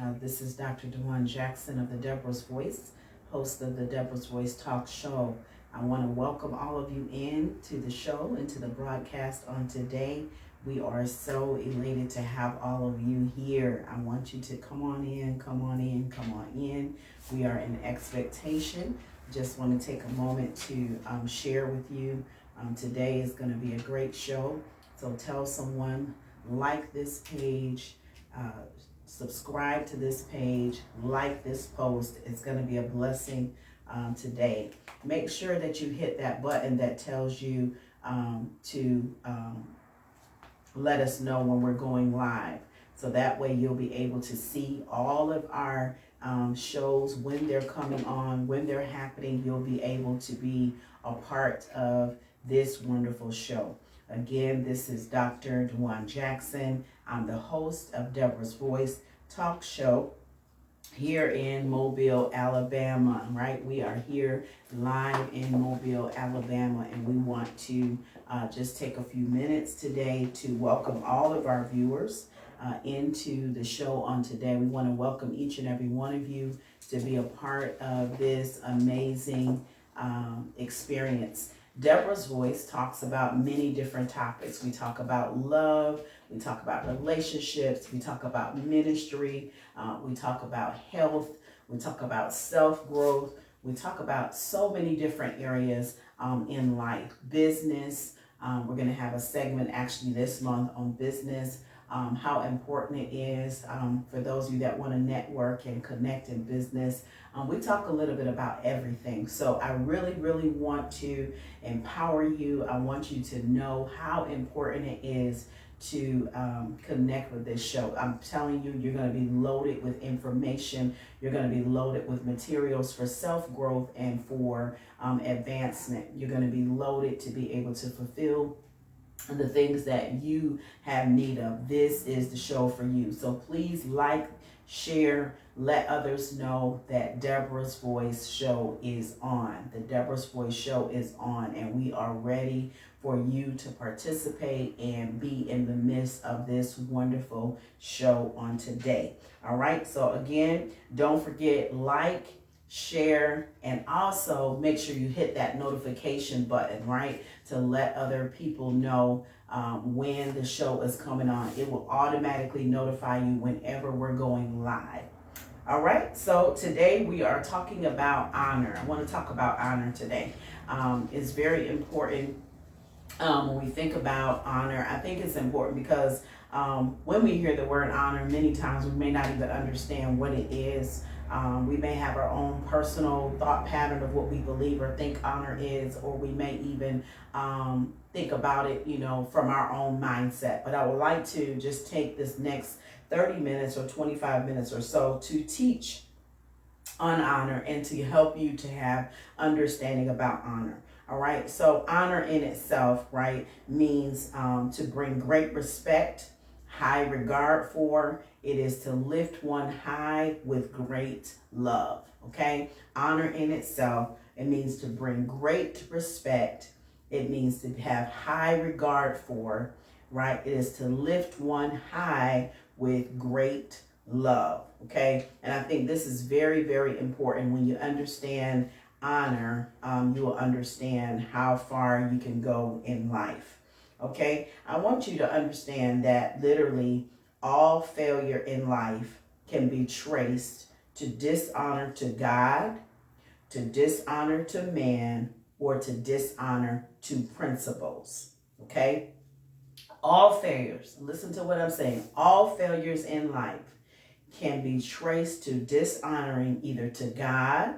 This is Dr. Dewan Jackson of the Deborah's Voice, host of the Deborah's Voice Talk Show. I want to welcome all of you in to the show and to the broadcast on today. We are so elated to have all of you here. I want you to come on in, come on in, come on in. We are in expectation. Just want to take a moment to share with you. Today is going to be a great show. So tell someone, like this page, subscribe to this page, like this post. It's going to be a blessing today. Make sure that you hit that button that tells you to let us know when we're going live. So that way you'll be able to see all of our shows when they're coming on, when they're happening. You'll be able to be a part of this wonderful show. Again, this is Dr. Dewan Jackson. I'm the host of Deborah's Voice Talk Show here in Mobile, Alabama, right? We are here live in Mobile, Alabama, and we want to just take a few minutes today to welcome all of our viewers into the show on today. We want to welcome each and every one of you to be a part of this amazing experience. Deborah's Voice talks about many different topics. We talk about love, we talk about relationships, we talk about ministry, we talk about health, we talk about self-growth, we talk about so many different areas in life. Business, we're going to have a segment actually this month on business, how important it is for those of you that want to network and connect in business. We talk a little bit about everything. So I really, really want to empower you. I want you to know how important it is to connect with this show. I'm telling you, you're going to be loaded with information. You're going to be loaded with materials for self-growth and for advancement. You're going to be loaded to be able to fulfill the things that you have need of. This is the show for you. So please like, share, let others know that Deborah's Voice show is on. The Deborah's Voice show is on, and we are ready for you to participate and be in the midst of this wonderful show on today. All right. So again, don't forget, like, share, and also make sure you hit that notification button, right, to let other people know when the show is coming on. It will automatically notify you whenever we're going live. All right, so today we are talking about honor. I want to talk about honor today. It's very important when we think about honor. I think it's important because when we hear the word honor, many times we may not even understand what it is. We may have our own personal thought pattern of what we believe or think honor is, or we may even think about it, from our own mindset. But I would like to just take this next 30 minutes or 25 minutes or so to teach on honor and to help you to have understanding about honor. All right. So honor in itself, right, means to bring great respect, high regard for. It is to lift one high with great love. Okay. Honor in itself, it means to bring great respect. It means to have high regard for, right? It is to lift one high with great love. Okay. And I think this is very, very important. When you understand honor, you will understand how far you can go in life. Okay. I want you to understand that literally all failure in life can be traced to dishonor to God, to dishonor to man, or to dishonor to principles. Okay. All failures, listen to what I'm saying, all failures in life can be traced to dishonoring either to God,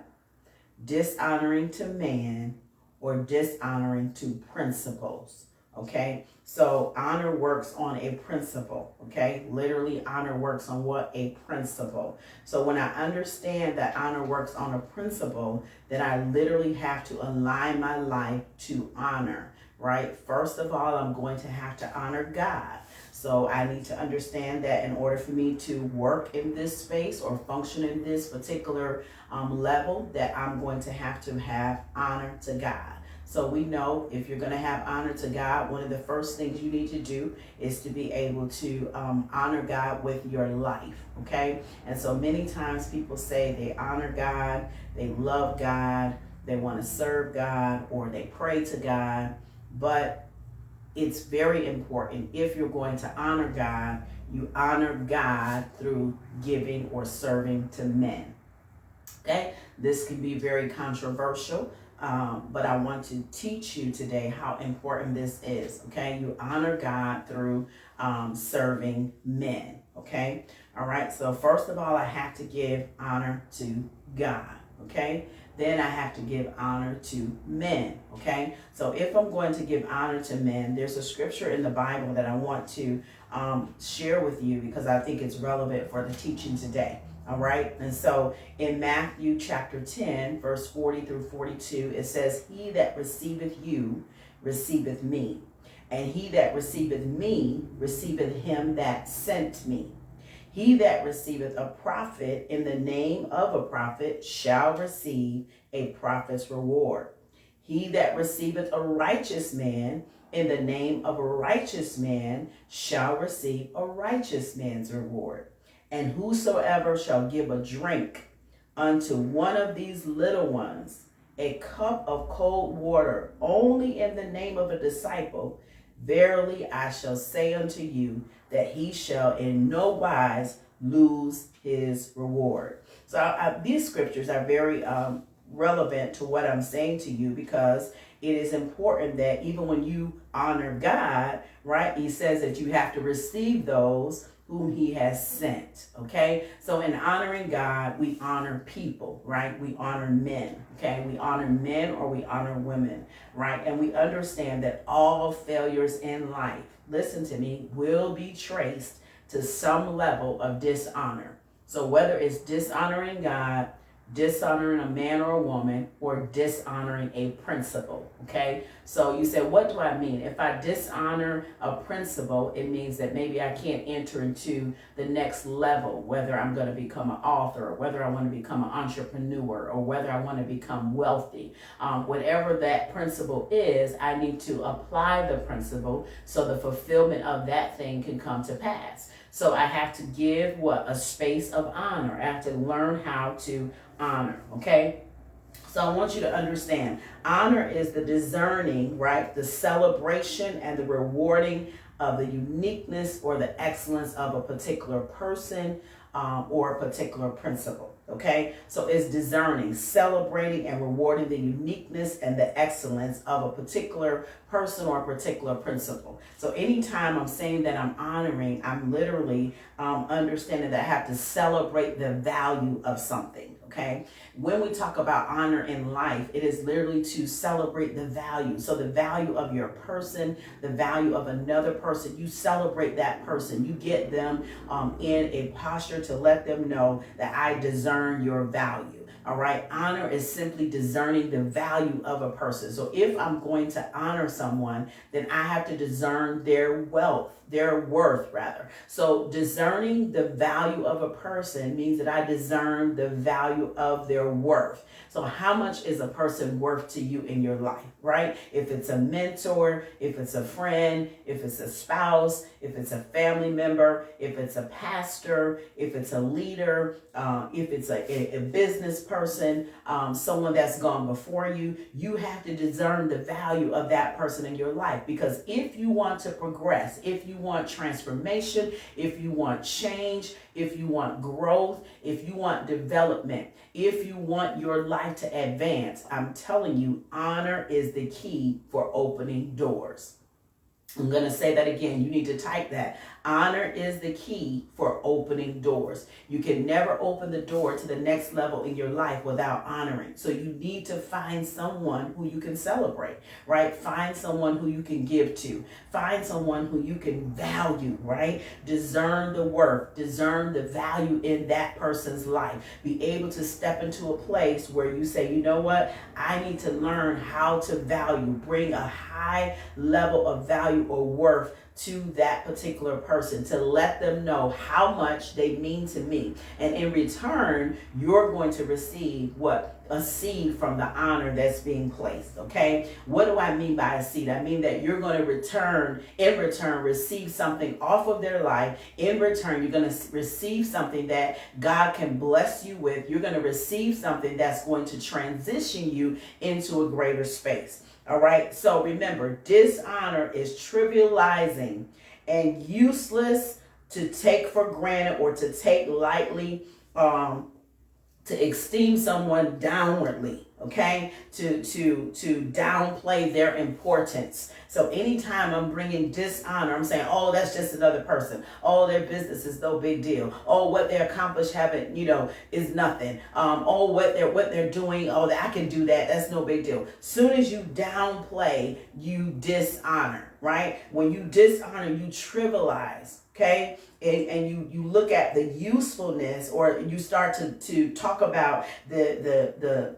dishonoring to man, or dishonoring to principles. Okay, so honor works on a principle. Okay, literally honor works on what? A principle. So when I understand that honor works on a principle, then I literally have to align my life to honor. Right? First of all, I'm going to have to honor God. So I need to understand that in order for me to work in this space or function in this particular level, that I'm going to have honor to God. So we know if you're going to have honor to God, one of the first things you need to do is to be able to honor God with your life, okay? And so many times people say they honor God, they love God, they want to serve God, or they pray to God, but it's very important, if you're going to honor God, you honor God through giving or serving to men. Okay, this can be very controversial, but I want to teach you today how important this is. Okay, you honor God through serving men. Okay, all right. So first of all, I have to give honor to God. Okay, then I have to give honor to men. Okay, so if I'm going to give honor to men, there's a scripture in the Bible that I want to share with you because I think it's relevant for the teaching today. All right. And so in Matthew chapter 10, verse 40 through 42, it says, "He that receiveth you receiveth me, and he that receiveth me receiveth him that sent me. He that receiveth a prophet in the name of a prophet shall receive a prophet's reward. He that receiveth a righteous man in the name of a righteous man shall receive a righteous man's reward. And whosoever shall give a drink unto one of these little ones a cup of cold water only in the name of a disciple, verily I shall say unto you that he shall in no wise lose his reward." So these scriptures are very relevant to what I'm saying to you, because it is important that even when you honor God, right, he says that you have to receive those whom he has sent. Okay, so in honoring God, we honor people, right? We honor men. Okay, we honor men or we honor women, right? And we understand that all failures in life, listen to me, will be traced to some level of dishonor. So whether it's dishonoring God, dishonoring a man or a woman, or dishonoring a principle. Okay, so you say, what do I mean? If I dishonor a principle, it means that maybe I can't enter into the next level, whether I'm going to become an author, or whether I want to become an entrepreneur, or whether I want to become wealthy. Whatever that principle is, I need to apply the principle so the fulfillment of that thing can come to pass. So I have to give a space of honor. I have to learn how to honor. Okay, so I want you to understand, honor is the discerning, right, the celebration and the rewarding of the uniqueness or the excellence of a particular person or a particular principle. Okay, so it's discerning, celebrating and rewarding the uniqueness and the excellence of a particular person or a particular principle. So anytime I'm saying that I'm honoring, I'm literally understanding that I have to celebrate the value of something. Okay, when we talk about honor in life, it is literally to celebrate the value. So the value of your person, the value of another person, you celebrate that person. You get them in a posture to let them know that I discern your value. All right. Honor is simply discerning the value of a person. So if I'm going to honor someone, then I have to discern their wealth, their worth rather. So discerning the value of a person means that I discern the value of their worth. So how much is a person worth to you in your life, right? If it's a mentor, if it's a friend, if it's a spouse, if it's a family member, if it's a pastor, if it's a leader, if it's a business person, someone that's gone before you, you have to discern the value of that person in your life. Because if you want to progress, if you want transformation, if you want change, if you want growth, if you want development, if you want your life to advance, I'm telling you, honor is the key for opening doors. I'm going to say that again. You need to type that. Honor is the key for opening doors. You can never open the door to the next level in your life without honoring. So you need to find someone who you can celebrate, right? Find someone who you can give to. Find someone who you can value, right? Discern the worth, discern the value in that person's life. Be able to step into a place where you say, you know what? I need to learn how to value, bring a high level of value value or worth to that particular person, to let them know how much they mean to me. And in return, you're going to receive what? A seed from the honor that's being placed. Okay. What do I mean by a seed? I mean that you're going to in return, receive something off of their life. In return, you're going to receive something that God can bless you with. You're going to receive something that's going to transition you into a greater space. All right. So remember, dishonor is trivializing and useless to take for granted or to take lightly, to esteem someone downwardly, okay? To downplay their importance. So anytime I'm bringing dishonor, I'm saying, oh, that's just another person. Oh, their business is no big deal. Oh, what they accomplished haven't, is nothing. Oh, what they're doing, oh, I can do that. That's no big deal. Soon as you downplay, you dishonor, right? When you dishonor, you trivialize. Okay, and you look at the usefulness, or you start to talk about the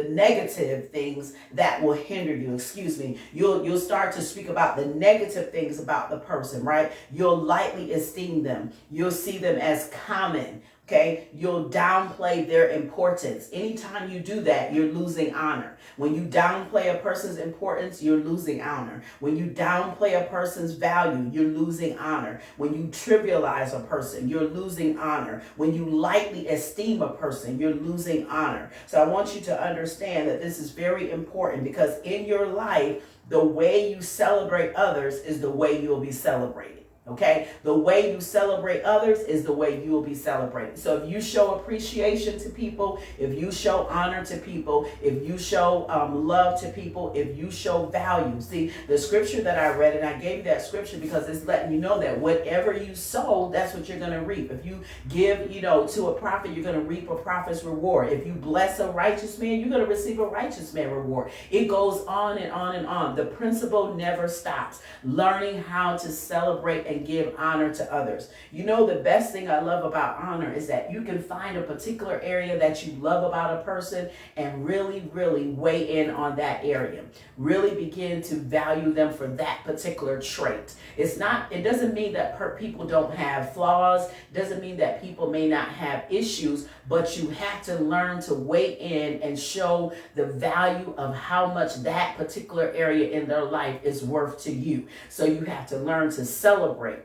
negative things that will hinder you. Excuse me. You'll start to speak about the negative things about the person, right? You'll lightly esteem them. You'll see them as common. Okay, you'll downplay their importance. Anytime you do that, you're losing honor. When you downplay a person's importance, you're losing honor. When you downplay a person's value, you're losing honor. When you trivialize a person, you're losing honor. When you lightly esteem a person, you're losing honor. So I want you to understand that this is very important, because in your life, the way you celebrate others is the way you'll be celebrated. Okay, the way you celebrate others is the way you will be celebrated. So if you show appreciation to people, if you show honor to people, if you show love to people, if you show value. See, the scripture that I read, and I gave you that scripture because it's letting you know that whatever you sow, that's what you're going to reap. If you give, to a prophet, you're going to reap a prophet's reward. If you bless a righteous man, you're going to receive a righteous man reward. It goes on and on and on. The principle never stops. Learning how to celebrate and give honor to others. The best thing I love about honor is that you can find a particular area that you love about a person and really, really weigh in on that area. Really begin to value them for that particular trait. It doesn't mean that people don't have flaws. It doesn't mean that people may not have issues, but you have to learn to weigh in and show the value of how much that particular area in their life is worth to you. So you have to learn to celebrate.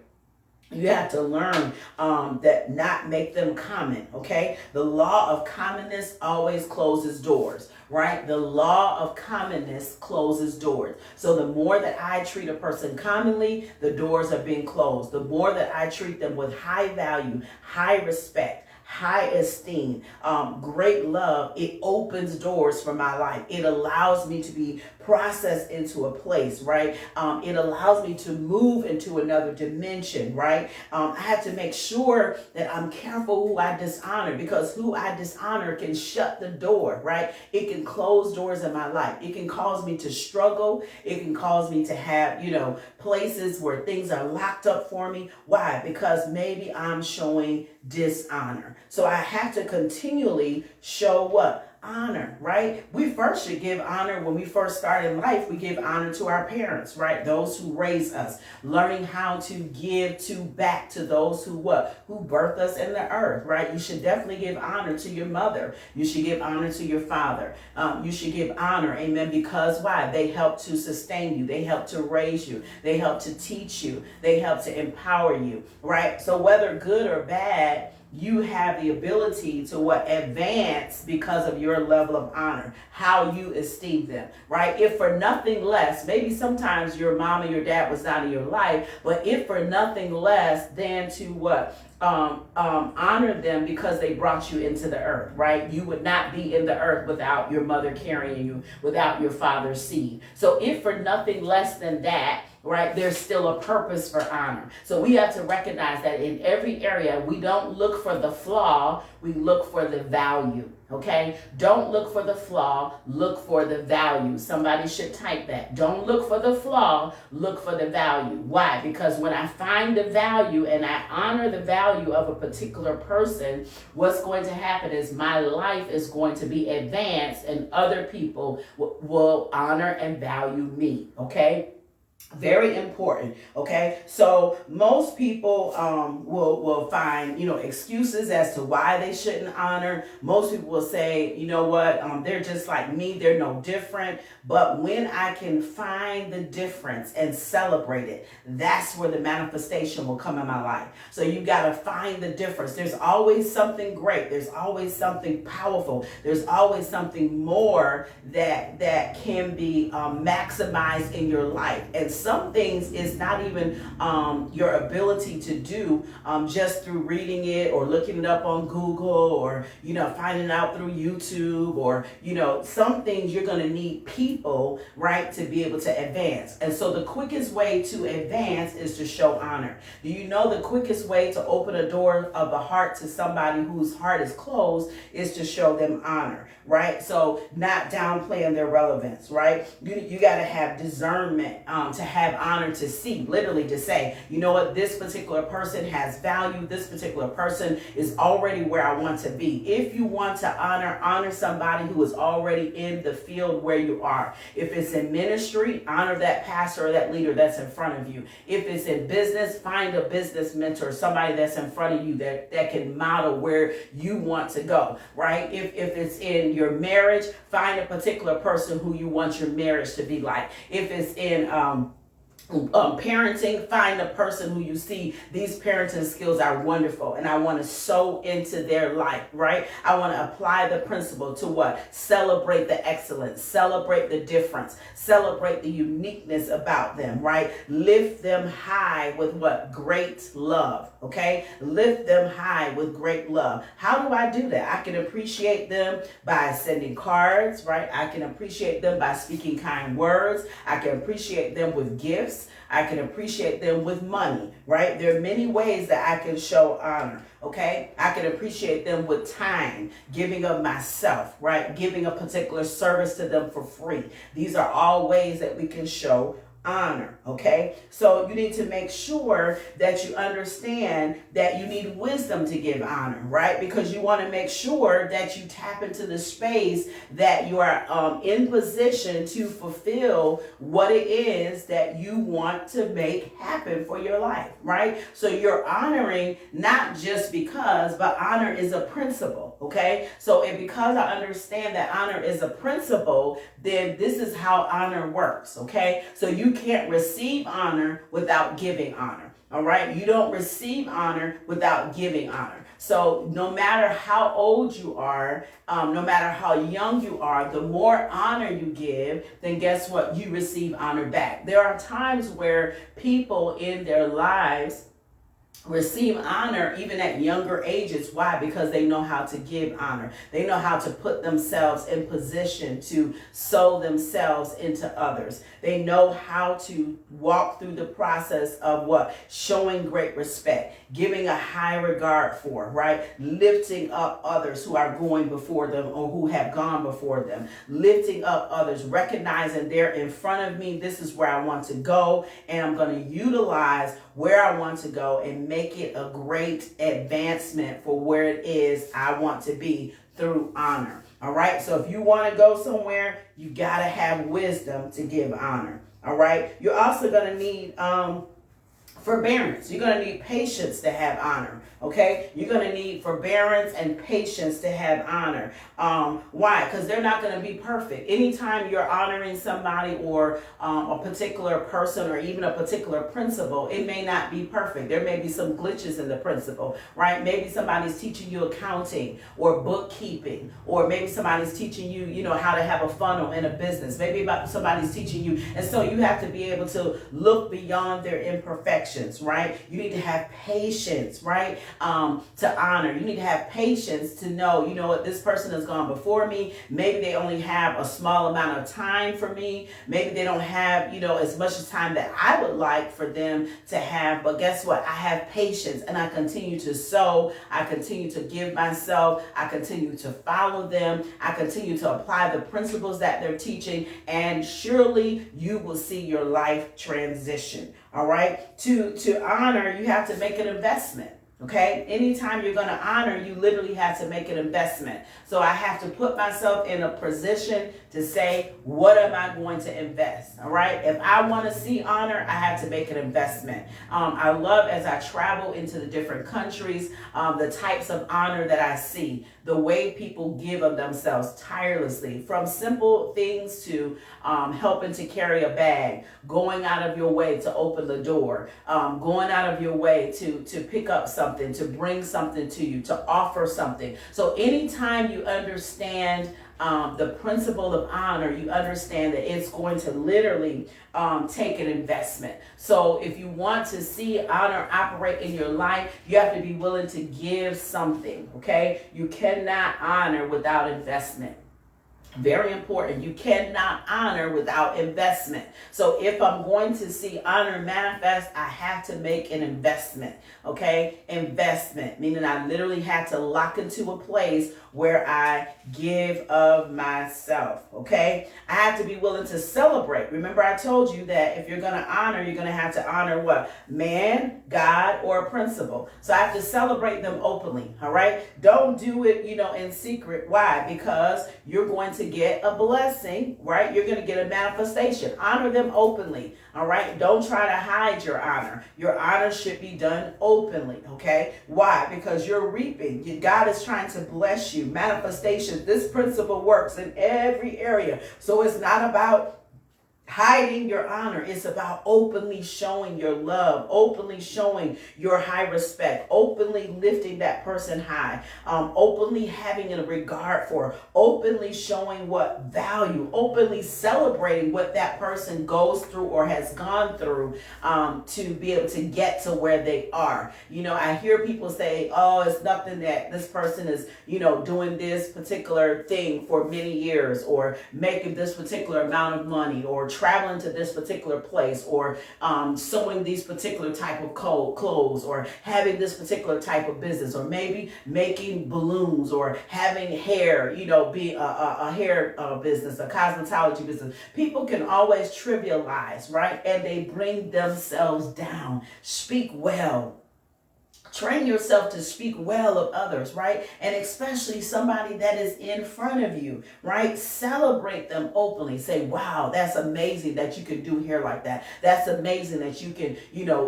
You have to learn that not make them common, okay? The law of commonness always closes doors, right? The law of commonness closes doors. So the more that I treat a person commonly, the doors are being closed. The more that I treat them with high value, high respect, high esteem, great love, it opens doors for my life. It allows me to be processed into a place, right? It allows me to move into another dimension, right? I have to make sure that I'm careful who I dishonor, because who I dishonor can shut the door, right? It can close doors in my life. It can cause me to struggle. It can cause me to have, places where things are locked up for me. Why? Because maybe I'm showing dishonor. So I have to continually show what? Honor, right? We first should give honor when we first start in life. We give honor to our parents, right? Those who raise us, learning how to give back to those who birthed us in the earth, right? You should definitely give honor to your mother. You should give honor to your father. You should give honor, amen, because why? They help to sustain you. They help to raise you. They help to teach you. They help to empower you, right? So whether good or bad, you have the ability to advance because of your level of honor, how you esteem them, right? If for nothing less, maybe sometimes your mom and your dad was not in your life, but if for nothing less than to honor them because they brought you into the earth, right? You would not be in the earth without your mother carrying you, without your father's seed. So if for nothing less than that, right, there's still a purpose for honor. So we have to recognize that in every area, we don't look for the flaw, we look for the value, okay? Don't look for the flaw, look for the value. Somebody should type that. Don't look for the flaw, look for the value. Why? Because when I find the value and I honor the value of a particular person, what's going to happen is my life is going to be advanced and other people will honor and value me, okay? Very important. Okay, so most people will find excuses as to why they shouldn't honor. Most people will say, you know what, they're just like me, they're no different. But when I can find the difference and celebrate it, that's where the manifestation will come in my life. So you got to find the difference. There's always something great, there's always something powerful, there's always something more that can be maximized in your life. And some things is not even your ability to do just through reading it or looking it up on Google, or finding out through YouTube, or some things you're going to need people, right, to be able to advance. And so the quickest way to advance is to show honor. Do you know the quickest way to open a door of the heart to somebody whose heart is closed is to show them honor, right? So not downplaying their relevance, right? You got to have discernment to have honor, to see, literally to say, you know what, this particular person has value. This particular person is already where I want to be. If you want to honor somebody who is already in the field where you are. If it's in ministry, honor that pastor or that leader that's in front of you. If it's in business, find a business mentor, somebody that's in front of you that can model where you want to go, right? If it's in your marriage, find a particular person who you want your marriage to be like. If it's in parenting, find a person who you see these parenting skills are wonderful and I want to sow into their life, right? I want to apply the principle to what? Celebrate the excellence, celebrate the difference, celebrate the uniqueness about them, right? Lift them high with what? Great love, okay? Lift them high with great love. How do I do that? I can appreciate them by sending cards, right? I can appreciate them by speaking kind words. I can appreciate them with gifts. I can appreciate them with money, right? There are many ways that I can show honor, okay? I can appreciate them with time, giving of myself, right? Giving a particular service to them for free. These are all ways that we can show honor, okay? So you need to make sure that you understand that you need wisdom to give honor, right? Because you want to make sure that you tap into the space that you are in position to fulfill what it is that you want to make happen for your life, right? So you're honoring not just because, but honor is a principle, okay? So and because I understand that honor is a principle, then this is how honor works, okay? So you can't receive honor without giving honor, all right? You don't receive honor without giving honor. So no matter how old you are, no matter how young you are, the more honor you give, then guess what? You receive honor back. There are times where people in their lives receive honor even at younger ages. Why? Because they know how to give honor. They know how to put themselves in position to sow themselves into others. They know how to walk through the process of what? Showing great respect, giving a high regard for, right? Lifting up others who are going before them or who have gone before them. Lifting up others, recognizing they're in front of me. This is where I want to go, and I'm going to utilize where I want to go and make it a great advancement for where it is I want to be through honor. All right. So if you want to go somewhere, you got to have wisdom to give honor. All right. You're also going to need forbearance. You're going to need patience to have honor. Okay, you're going to need forbearance and patience to have honor. Why? Because they're not going to be perfect. Anytime you're honoring somebody or a particular person or even a particular principle, it may not be perfect. There may be some glitches in the principle, right? Maybe somebody's teaching you accounting or bookkeeping, or maybe somebody's teaching you, how to have a funnel in a business. Maybe somebody's teaching you. And so you have to be able to look beyond their imperfections, right? You need to have patience, right? To honor. You need to have patience to know, what, this person has gone before me. Maybe they only have a small amount of time for me. Maybe they don't have, as much time that I would like for them to have. But guess what? I have patience, and I continue to sow. I continue to give myself. I continue to follow them. I continue to apply the principles that they're teaching, and surely you will see your life transition. All right. To honor, you have to make an investment. Okay, anytime you're going to honor, you literally have to make an investment. So I have to put myself in a position to say, what am I going to invest? All right, if I want to see honor, I have to make an investment. I love, as I travel into the different countries, the types of honor that I see, the way people give of themselves tirelessly, from simple things to helping to carry a bag, going out of your way to open the door, going out of your way to pick up something, to bring something to you, to offer something. So anytime you understand the principle of honor, you understand that it's going to literally take an investment. So if you want to see honor operate in your life, you have to be willing to give something, okay? You cannot honor without investment. Very important. You cannot honor without investment. So if I'm going to see honor manifest, I have to make an investment. Okay? Investment, meaning I literally have to lock into a place where I give of myself. Okay? I have to be willing to celebrate. Remember, I told you that if you're going to honor, you're going to have to honor what? Man, God, or a principle. So I have to celebrate them openly. All right? Don't do it, in secret. Why? Because you're going to get a blessing, right? You're going to get a manifestation. Honor them openly. All right? Don't try to hide your honor. Your honor should be done openly. Okay? Why? Because you're reaping. God is trying to bless you. Manifestation. This principle works in every area. So it's not about hiding your honor. It's about openly showing your love, openly showing your high respect, openly lifting that person high, openly having a regard for, openly showing what value, openly celebrating what that person goes through or has gone through to be able to get to where they are. I hear people say, oh, it's nothing that this person is, doing this particular thing for many years, or making this particular amount of money, or traveling to this particular place, or sewing these particular type of clothes, or having this particular type of business, or maybe making balloons, or having hair, be a hair business, a cosmetology business. People can always trivialize, right? And they bring themselves down. Speak well. Train yourself to speak well of others, right? And especially somebody that is in front of you, right? Celebrate them openly. Say, wow, that's amazing that you can do hair like that. That's amazing that you can,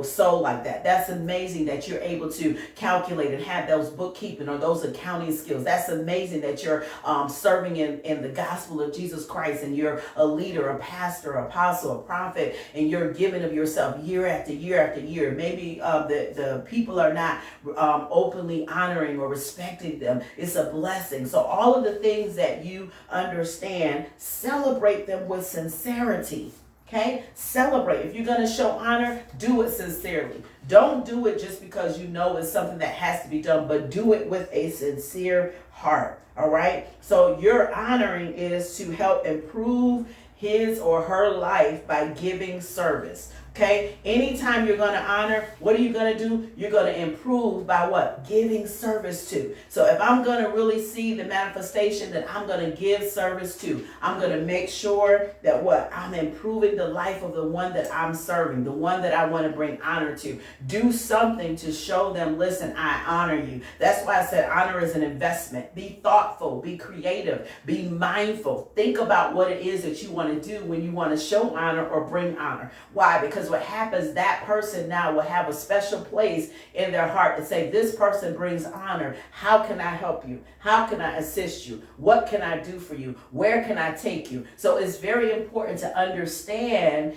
sew like that. That's amazing that you're able to calculate and have those bookkeeping or those accounting skills. That's amazing that you're serving in the gospel of Jesus Christ, and you're a leader, a pastor, apostle, a prophet, and you're giving of yourself year after year after year. Maybe the people are not openly honoring or respecting them. It's a blessing. So all of the things that you understand, celebrate them with sincerity. Okay? Celebrate. If you're going to show honor, do it sincerely. Don't do it just because it's something that has to be done, but do it with a sincere heart. All right? So your honoring is to help improve his or her life by giving service. Okay? Anytime you're going to honor, what are you going to do? You're going to improve by what? Giving service to. So if I'm going to really see the manifestation that I'm going to give service to, I'm going to make sure that what? I'm improving the life of the one that I'm serving, the one that I want to bring honor to. Do something to show them, listen, I honor you. That's why I said honor is an investment. Be thoughtful, be creative, be mindful. Think about what it is that you want to do when you want to show honor or bring honor. Why? Because what happens, that person now will have a special place in their heart to say, this person brings honor. How can I help you? How can I assist you? What can I do for you? Where can I take you? So it's very important to understand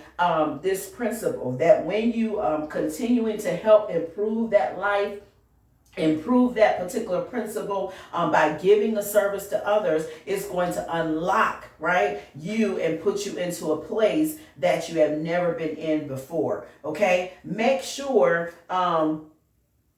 this principle, that when you continuing to help improve that life, improve that particular principle by giving a service to others, is going to unlock, right, you and put you into a place that you have never been in before. Okay? Make sure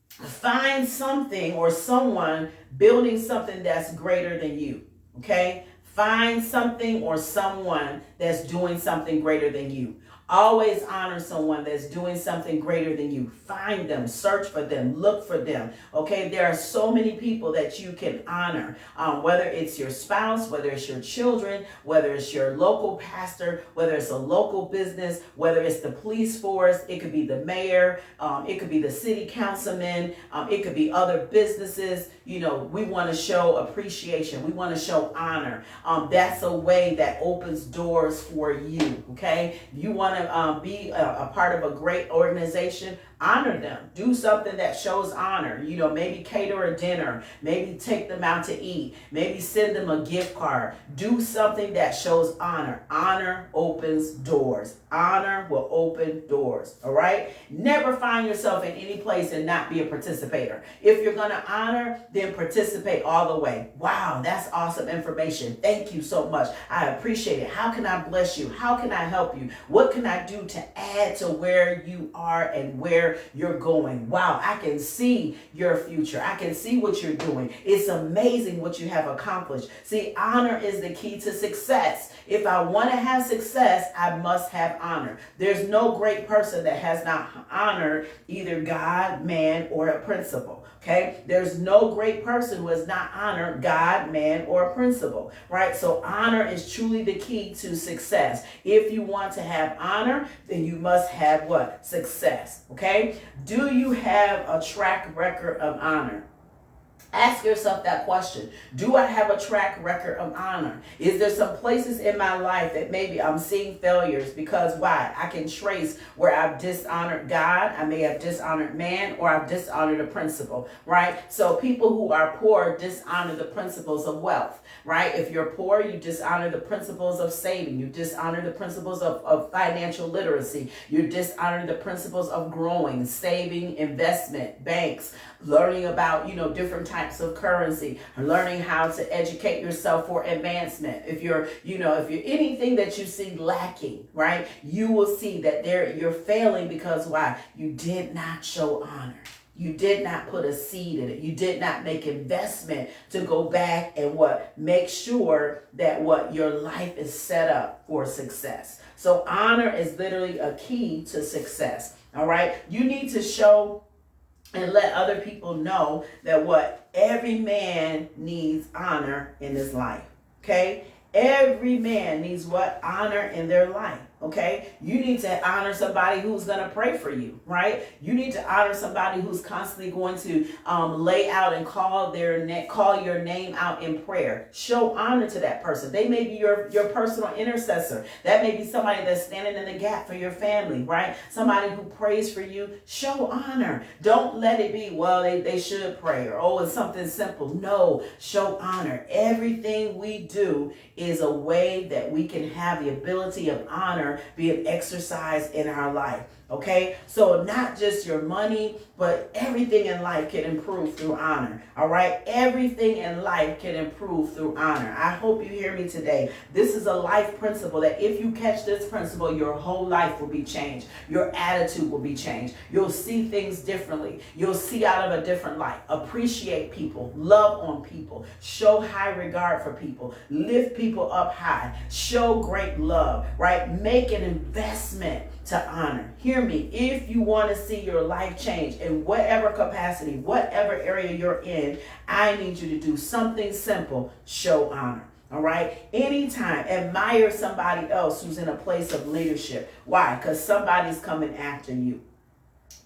find something or someone building something that's greater than you. Okay? Find something or someone that's doing something greater than you. Always honor someone that's doing something greater than you. Find them, search for them, look for them. Okay, there are so many people that you can honor, whether it's your spouse, whether it's your children, whether it's your local pastor, whether it's a local business, whether it's the police force, it could be the mayor, it could be the city councilman, it could be other businesses. You know, we want to show appreciation. We want to show honor. That's a way that opens doors for you. Okay, you want to be a part of a great organization, honor them. Do something that shows honor. You know, maybe cater a dinner, maybe take them out to eat, maybe send them a gift card. Do something that shows honor. Honor opens doors. Honor will open doors. All right? Never find yourself in any place and not be a participator. If you're going to honor, then participate all the way. Wow, that's awesome information. Thank you so much. I appreciate it. How can I bless you? How can I help you? What can I do to add to where you are and where you're going? Wow, I can see your future. I can see what you're doing. It's amazing what you have accomplished. See, honor is the key to success. If I want to have success, I must have honor. There's no great person that has not honored either God, man, or a principle. Okay, there's no great person who has not honored God, man, or a principle, right? So honor is truly the key to success. If you want to have honor, then you must have what? Success, okay? Do you have a track record of honor? Ask yourself that question. Do I have a track record of honor? Is there some places in my life that maybe I'm seeing failures? Because why? I can trace where I've dishonored God. I may have dishonored man, or I've dishonored a principle, right? So people who are poor dishonor the principles of wealth, right? If you're poor, you dishonor the principles of saving. You dishonor the principles of financial literacy. You dishonor the principles of growing, saving, investment, banks, learning about, different types of currency, learning how to educate yourself for advancement. If you're anything that you see lacking, right, you will see that you're failing because why? You did not show honor. You did not put a seed in it. You did not make investment to go back and make sure that your life is set up for success. So honor is literally a key to success. All right. You need to show and let other people know that every man needs honor in his life. Okay? Every man needs honor in their life. Okay, you need to honor somebody who's going to pray for you, right? You need to honor somebody who's constantly going to lay out and call your name out in prayer. Show honor to that person. They may be your personal intercessor. That may be somebody that's standing in the gap for your family, right? Somebody who prays for you. Show honor. Don't let it be, they should pray, or it's something simple. No, show honor. Everything we do is a way that we can have the ability of honor being exercised in our life. Okay, so not just your money, but everything in life can improve through honor. All right, everything in life can improve through honor. I hope you hear me today. This is a life principle that if you catch this principle, your whole life will be changed. Your attitude will be changed. You'll see things differently. You'll see out of a different light. Appreciate people, love on people, show high regard for people, lift people up high, show great love, right? Make an investment to honor. Hear me. If you want to see your life change in whatever capacity, whatever area you're in, I need you to do something simple. Show honor. All right. Anytime, admire somebody else who's in a place of leadership. Why? Because somebody's coming after you.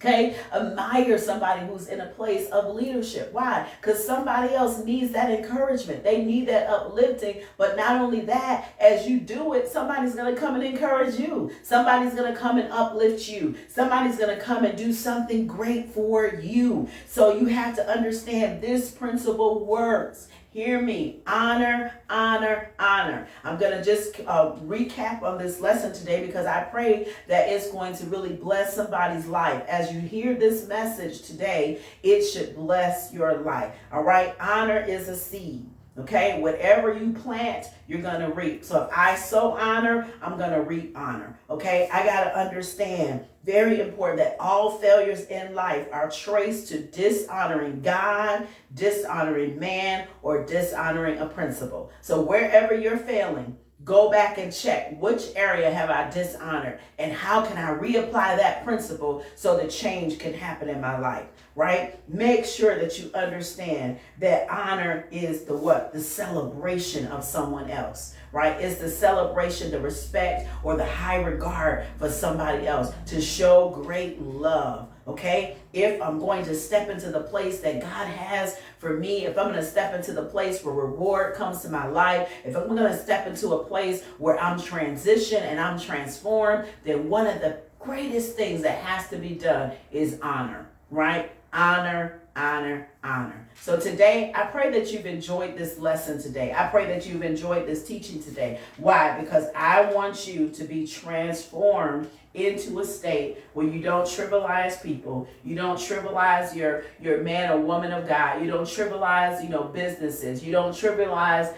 Okay, admire somebody who's in a place of leadership. Why? Because somebody else needs that encouragement. They need that uplifting. But not only that, as you do it, somebody's going to come and encourage you. Somebody's going to come and uplift you. Somebody's going to come and do something great for you. So you have to understand this principle works. Hear me. Honor, honor, honor. I'm going to just recap on this lesson today because I pray that it's going to really bless somebody's life. As you hear this message today, it should bless your life. All right? Honor is a seed. Okay, whatever you plant, you're going to reap. So if I sow honor, I'm going to reap honor. Okay, I got to understand, very important, that all failures in life are traced to dishonoring God, dishonoring man, or dishonoring a principle. So wherever you're failing, Go back and check which area have I dishonored and how can I reapply that principle so the change can happen in my life, right? Make sure that you understand that honor is the what? The celebration of someone else, right? It's the celebration, the respect, or the high regard for somebody else to show great love. Okay, if I'm going to step into the place that God has for me, if I'm going to step into the place where reward comes to my life, if I'm going to step into a place where I'm transitioned and I'm transformed, then one of the greatest things that has to be done is honor, right? Honor, honor, honor. So today, I pray that you've enjoyed this lesson today. I pray that you've enjoyed this teaching today. Why? Because I want you to be transformed into a state where you don't trivialize people, you don't trivialize your man or woman of God, you don't trivialize businesses, you don't trivialize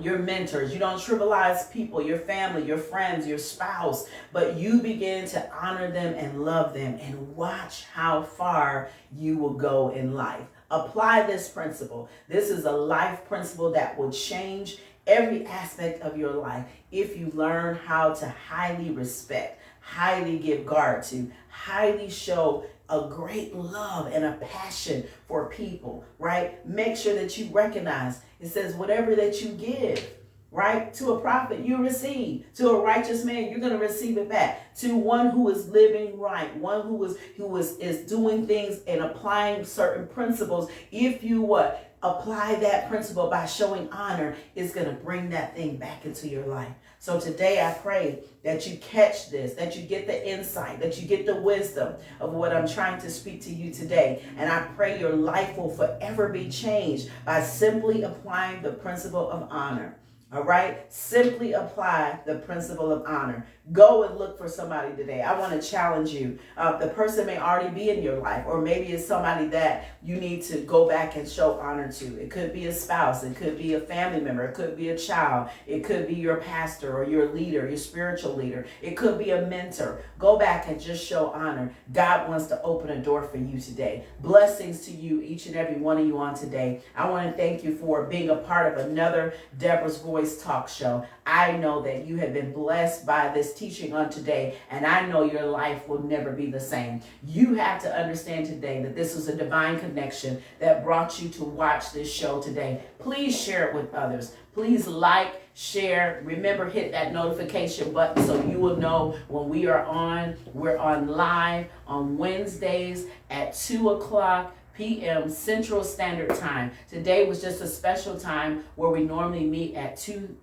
your mentors, you don't trivialize people, your family, your friends, your spouse, but you begin to honor them and love them and watch how far you will go in life. Apply this principle. This is a life principle that will change every aspect of your life if you learn how to highly respect, highly give guard to, highly show a great love and a passion for people, right? Make sure that you recognize, it says whatever that you give, right? To a prophet, you receive. To a righteous man, you're going to receive it back. To one who is living right, one who is doing things and applying certain principles, if you what? Apply that principle by showing honor, is going to bring that thing back into your life. So today I pray that you catch this, that you get the insight, that you get the wisdom of what I'm trying to speak to you today. And I pray your life will forever be changed by simply applying the principle of honor. All right? Simply apply the principle of honor. Go and look for somebody today. I want to challenge you. The person may already be in your life, or maybe it's somebody that you need to go back and show honor to. It could be a spouse. It could be a family member. It could be a child. It could be your pastor or your leader, your spiritual leader. It could be a mentor. Go back and just show honor. God wants to open a door for you today. Blessings to you, each and every one of you on today. I want to thank you for being a part of another Deborah's Voice talk show. I know that you have been blessed by this teaching on today, and I know your life will never be the same. You have to understand today that this was a divine connection that brought you to watch this show today. Please share it with others. Please like, share. Remember, hit that notification button so you will know when we are on. We're on live on Wednesdays at 2:00 p.m. Central Standard Time. Today was just a special time where we normally meet at 2:00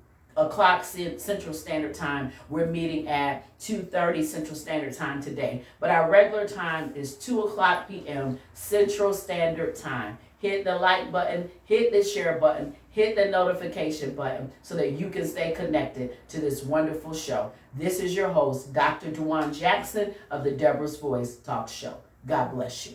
Central Standard Time. We're meeting at 2:30 Central Standard Time today. But our regular time is 2:00 p.m. Central Standard Time. Hit the like button, hit the share button, hit the notification button so that you can stay connected to this wonderful show. This is your host, Dr. Dewan Jackson of the Deborah's Voice Talk Show. God bless you.